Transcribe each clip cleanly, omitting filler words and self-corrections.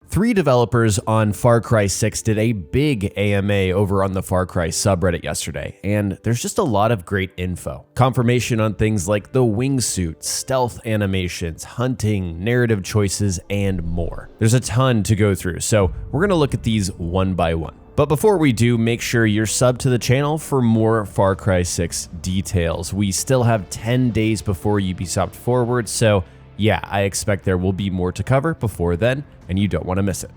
Three developers on Far Cry 6 did a big AMA over on the Far Cry subreddit yesterday, and there's just a lot of great info. Confirmation on things like the wingsuit, stealth animations, hunting, narrative choices, and more. There's a ton to go through, so we're gonna look at these one by one. But before we do, make sure you're subbed to the channel for more Far Cry 6 details. We still have 10 days before Ubisoft Forward, so yeah, I expect there will be more to cover before then, and you don't want to miss it.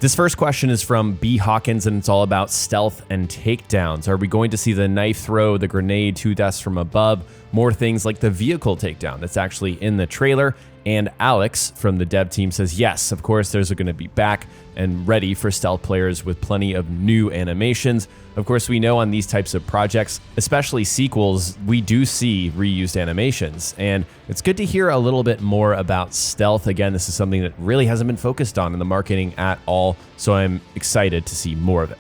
This first question is from B. Hawkins, and it's all about stealth and takedowns. Are we going to see the knife throw, the grenade, 2 deaths from above, more things like the vehicle takedown that's actually in the trailer? And Alex from the dev team says, yes, of course, those are going to be back and ready for stealth players with plenty of new animations. Of course, we know on these types of projects, especially sequels, we do see reused animations. And it's good to hear a little bit more about stealth. Again, this is something that really hasn't been focused on in the marketing at all, so I'm excited to see more of it.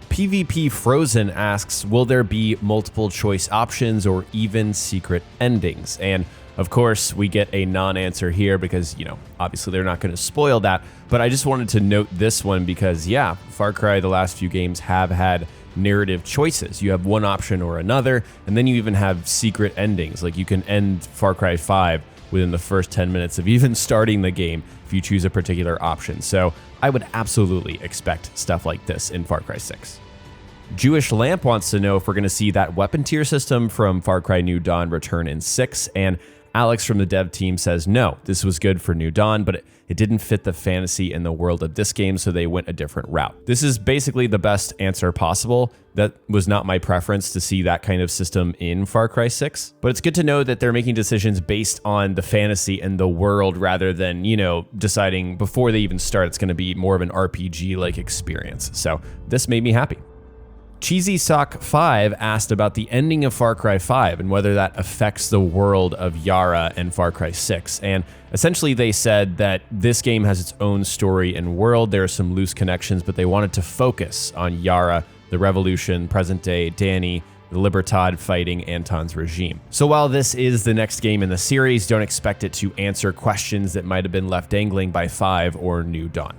PvP Frozen asks, will there be multiple choice options or even secret endings? And of course, we get a non-answer here because, obviously they're not going to spoil that. But I just wanted to note this one because, yeah, Far Cry, the last few games have had narrative choices. You have one option or another, and then you even have secret endings. Like you can end Far Cry 5 within the first 10 minutes of even starting the game if you choose a particular option. So I would absolutely expect stuff like this in Far Cry 6. Jewish Lamp wants to know if we're going to see that weapon tier system from Far Cry New Dawn return in 6, and Alex from the dev team says, no, this was good for New Dawn, but it didn't fit the fantasy and the world of this game, so they went a different route. This is basically the best answer possible. That was not my preference to see that kind of system in Far Cry 6, but it's good to know that they're making decisions based on the fantasy and the world rather than, deciding before they even start it's going to be more of an RPG-like experience. So this made me happy. Cheesy Sock 5 asked about the ending of Far Cry 5 and whether that affects the world of Yara and Far Cry 6. And essentially they said that this game has its own story and world. There are some loose connections, but they wanted to focus on Yara, the revolution, present day, Dani, the Libertad fighting Antón's regime. So while this is the next game in the series, don't expect it to answer questions that might have been left dangling by 5 or New Dawn.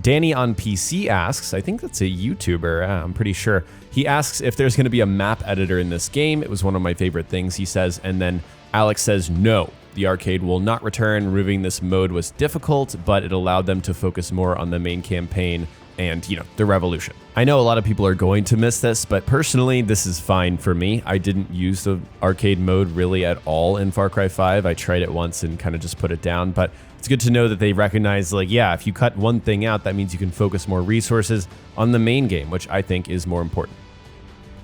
Danny on PC asks, I think that's a YouTuber, I'm pretty sure. He asks if there's going to be a map editor in this game. It was one of my favorite things, he says. And then Alex says, no, the arcade will not return. Removing this mode was difficult, but it allowed them to focus more on the main campaign and, the revolution. I know a lot of people are going to miss this, but personally, this is fine for me. I didn't use the arcade mode really at all in Far Cry 5. I tried it once and kind of just put it down, but it's good to know that they recognize, if you cut one thing out, that means you can focus more resources on the main game, which I think is more important.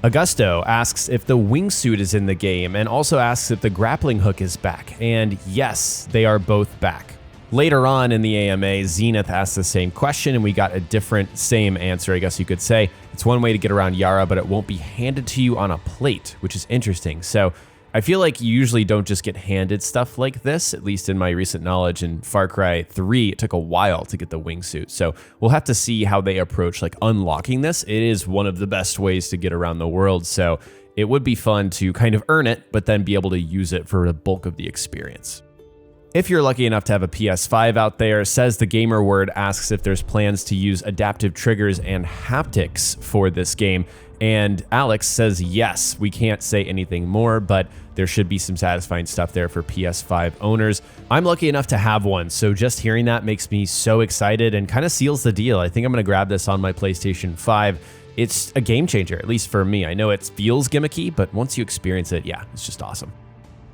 Augusto asks if the wingsuit is in the game and also asks if the grappling hook is back. And yes, they are both back. Later on in the AMA, Zenith asked the same question and we got a same answer, I guess you could say. It's one way to get around Yara, but it won't be handed to you on a plate, which is interesting. So I feel like you usually don't just get handed stuff like this, at least in my recent knowledge. In Far Cry 3, it took a while to get the wingsuit. So we'll have to see how they approach unlocking this. It is one of the best ways to get around the world. So it would be fun to kind of earn it, but then be able to use it for the bulk of the experience. If you're lucky enough to have a PS5 out there, Says the Gamer Word asks if there's plans to use adaptive triggers and haptics for this game. And Alex says yes, we can't say anything more, but there should be some satisfying stuff there for PS5 owners. I'm lucky enough to have one, so just hearing that makes me so excited and kind of seals the deal. I think I'm going to grab this on my PlayStation 5. It's a game changer, at least for me. I know it feels gimmicky, but once you experience it, yeah, it's just awesome.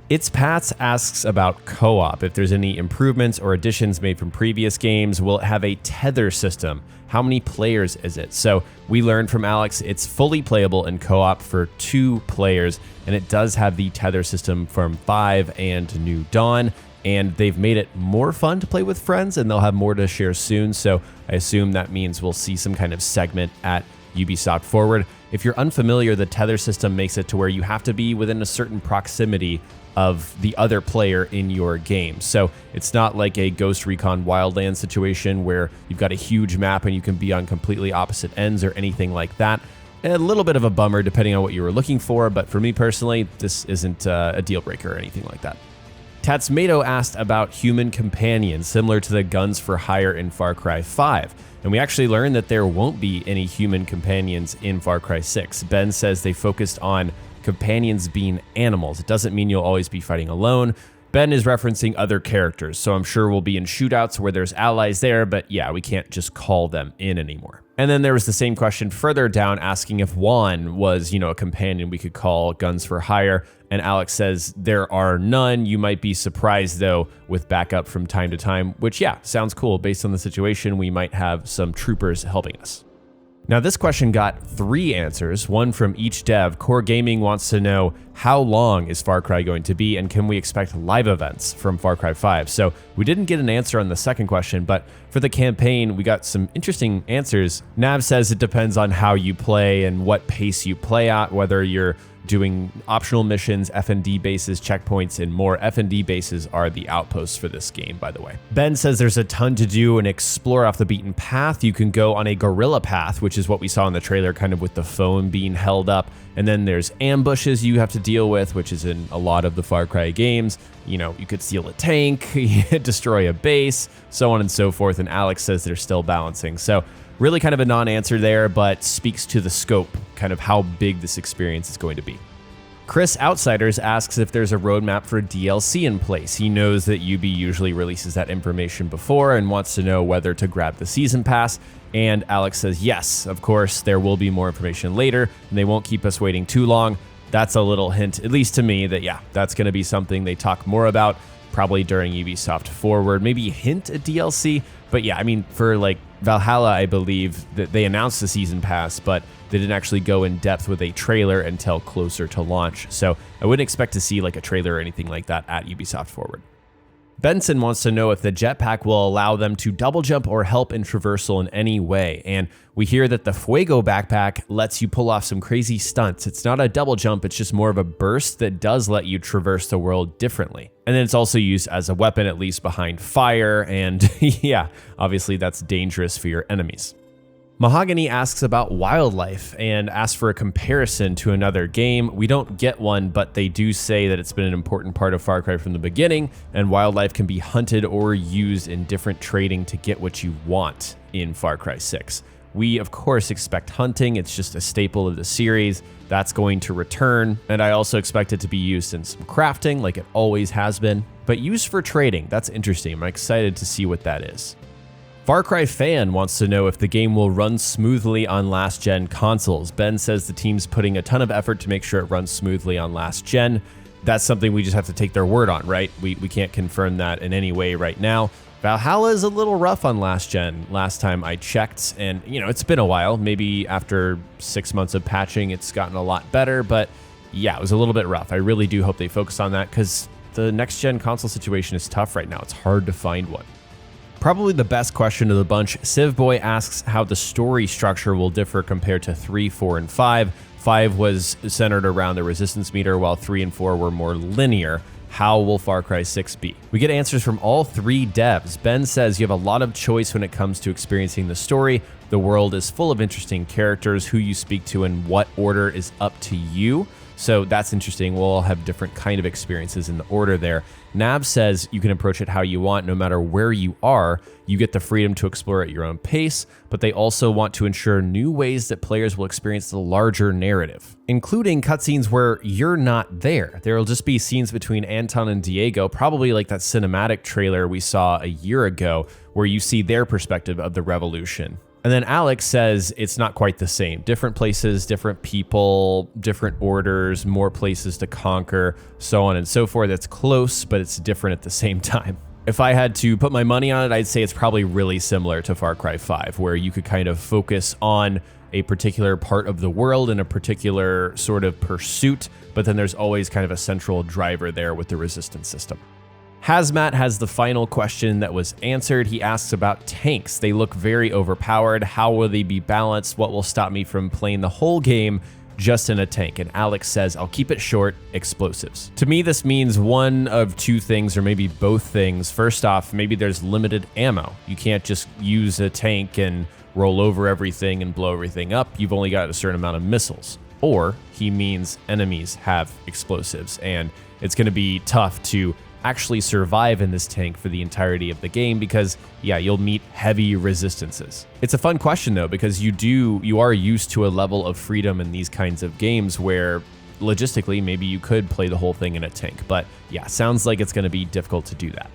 It's Pats asks about co-op, if there's any improvements or additions made from previous games. Will it have a tether system? How many players is it? So we learned from Alex, it's fully playable in co-op for 2 players, and it does have the tether system from 5 and New Dawn, and they've made it more fun to play with friends, and they'll have more to share soon, so I assume that means we'll see some kind of segment at Ubisoft Forward. If you're unfamiliar, the tether system makes it to where you have to be within a certain proximity of the other player in your game. So it's not like a Ghost Recon Wildlands situation where you've got a huge map and you can be on completely opposite ends or anything like that. A little bit of a bummer depending on what you were looking for, but for me personally, this isn't a deal breaker or anything like that. Tatsmato asked about human companions, similar to the guns for hire in Far Cry 5. And we actually learned that there won't be any human companions in Far Cry 6. Ben says they focused on companions being animals. It doesn't mean you'll always be fighting alone. Ben is referencing other characters, so I'm sure we'll be in shootouts where there's allies there, but yeah, we can't just call them in anymore. And then there was the same question further down asking if Juan was, a companion we could call guns for hire. And Alex says there are none. You might be surprised though with backup from time to time, which yeah, sounds cool. Based on the situation, we might have some troopers helping us. Now this question got 3 answers, one from each dev. Core Gaming wants to know how long is Far Cry going to be and can we expect live events from Far Cry 5? So we didn't get an answer on the second question, but for the campaign, we got some interesting answers. Nav says it depends on how you play and what pace you play at, whether you're doing optional missions, F&D bases, checkpoints, and more. F&D bases are the outposts for this game, by the way. Ben says there's a ton to do and explore off the beaten path. You can go on a guerrilla path, which is what we saw in the trailer, kind of with the phone being held up. And then there's ambushes you have to deal with, which is in a lot of the Far Cry games. You could steal a tank, destroy a base, so on and so forth. And Alex says they're still balancing. So really kind of a non-answer there, but speaks to the scope, kind of how big this experience is going to be. Chris Outsiders asks if there's a roadmap for DLC in place. He knows that UB usually releases that information before and wants to know whether to grab the season pass. And Alex says, yes, of course, there will be more information later, and they won't keep us waiting too long. That's a little hint, at least to me, that yeah, that's going to be something they talk more about, probably during Ubisoft Forward, maybe hint at DLC. But yeah, I mean, for like Valhalla, I believe that they announced the season pass, but they didn't actually go in depth with a trailer until closer to launch. So I wouldn't expect to see like a trailer or anything like that at Ubisoft Forward. Benson wants to know if the jetpack will allow them to double jump or help in traversal in any way. And we hear that the Fuego backpack lets you pull off some crazy stunts. It's not a double jump, it's just more of a burst that does let you traverse the world differently. And then it's also used as a weapon, at least behind fire. And yeah, obviously that's dangerous for your enemies. Mahogany asks about wildlife and asks for a comparison to another game. We don't get one, but they do say that it's been an important part of Far Cry from the beginning, and wildlife can be hunted or used in different trading to get what you want in Far Cry 6. We, of course, expect hunting. It's just a staple of the series. That's going to return, and I also expect it to be used in some crafting like it always has been, but used for trading. That's interesting. I'm excited to see what that is. Far Cry Fan wants to know if the game will run smoothly on last-gen consoles. Ben says the team's putting a ton of effort to make sure it runs smoothly on last-gen. That's something we just have to take their word on, right? We can't confirm that in any way right now. Valhalla is a little rough on last-gen last time I checked, and it's been a while. Maybe after 6 months of patching, it's gotten a lot better, but yeah, it was a little bit rough. I really do hope they focus on that because the next-gen console situation is tough right now. It's hard to find one. Probably the best question of the bunch, Civboy asks how the story structure will differ compared to 3, 4, and 5. 5 was centered around the resistance meter, while 3 and 4 were more linear. How will Far Cry 6 be? We get answers from all 3 devs. Ben says you have a lot of choice when it comes to experiencing the story. The world is full of interesting characters. Who you speak to and what order is up to you. So that's interesting. We'll all have different kind of experiences in the order there. Nab says you can approach it how you want no matter where you are. You get the freedom to explore at your own pace, but they also want to ensure new ways that players will experience the larger narrative, including cutscenes where you're not there. There will just be scenes between Antón and Diego, probably like that cinematic trailer we saw a year ago, where you see their perspective of the revolution. And then Alex says it's not quite the same. Different places, different people, different orders, more places to conquer, so on and so forth. It's close, but it's different at the same time. If I had to put my money on it, I'd say it's probably really similar to Far Cry 5, where you could kind of focus on a particular part of the world and a particular sort of pursuit, but then there's always kind of a central driver there with the resistance system. Hazmat has the final question that was answered. He asks about tanks. They look very overpowered. How will they be balanced? What will stop me from playing the whole game just in a tank? And Alex says, I'll keep it short, explosives. To me, this means one of 2 things, or maybe both things. First off, maybe there's limited ammo. You can't just use a tank and roll over everything and blow everything up. You've only got a certain amount of missiles. Or he means enemies have explosives, and it's going to be tough to actually survive in this tank for the entirety of the game because, yeah, you'll meet heavy resistances. It's a fun question though, because you are used to a level of freedom in these kinds of games where logistically maybe you could play the whole thing in a tank, but yeah, sounds like it's going to be difficult to do that.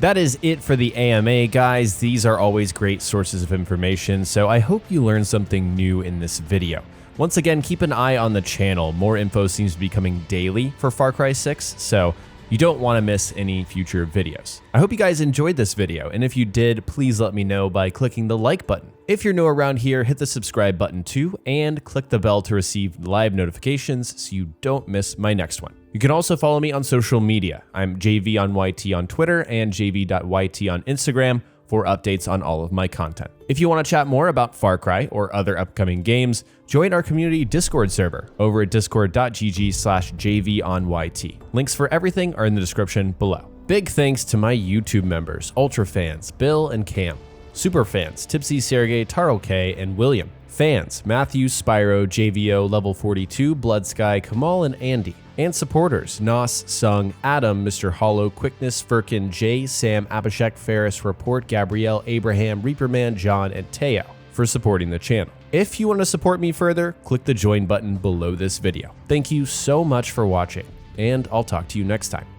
That is it for the AMA, guys. These are always great sources of information, so I hope you learned something new in this video. Once again, keep an eye on the channel. More info seems to be coming daily for Far Cry 6, so you don't want to miss any future videos. I hope you guys enjoyed this video, and if you did, please let me know by clicking the like button. If you're new around here, hit the subscribe button too, and click the bell to receive live notifications so you don't miss my next one. You can also follow me on social media. I'm jayveeonYT on Twitter and jayvee.yt on Instagram for updates on all of my content. If you want to chat more about Far Cry or other upcoming games, join our community Discord server over at discord.gg/jayveeonYT. Links for everything are in the description below. Big thanks to my YouTube members, Ultra Fans, Bill and Cam, Super Fans, Tipsy Sergey, Taro K, and William, Fans, Matthew, Spyro, JVO, Level 42, Blood Sky, Kamal, and Andy. And supporters, Nos, Sung, Adam, Mr. Hollow, Quickness, Firkin, Jay, Sam, Abhishek, Ferris, Report, Gabrielle, Abraham, Reaperman, John, and Teo for supporting the channel. If you want to support me further, click the join button below this video. Thank you so much for watching, and I'll talk to you next time.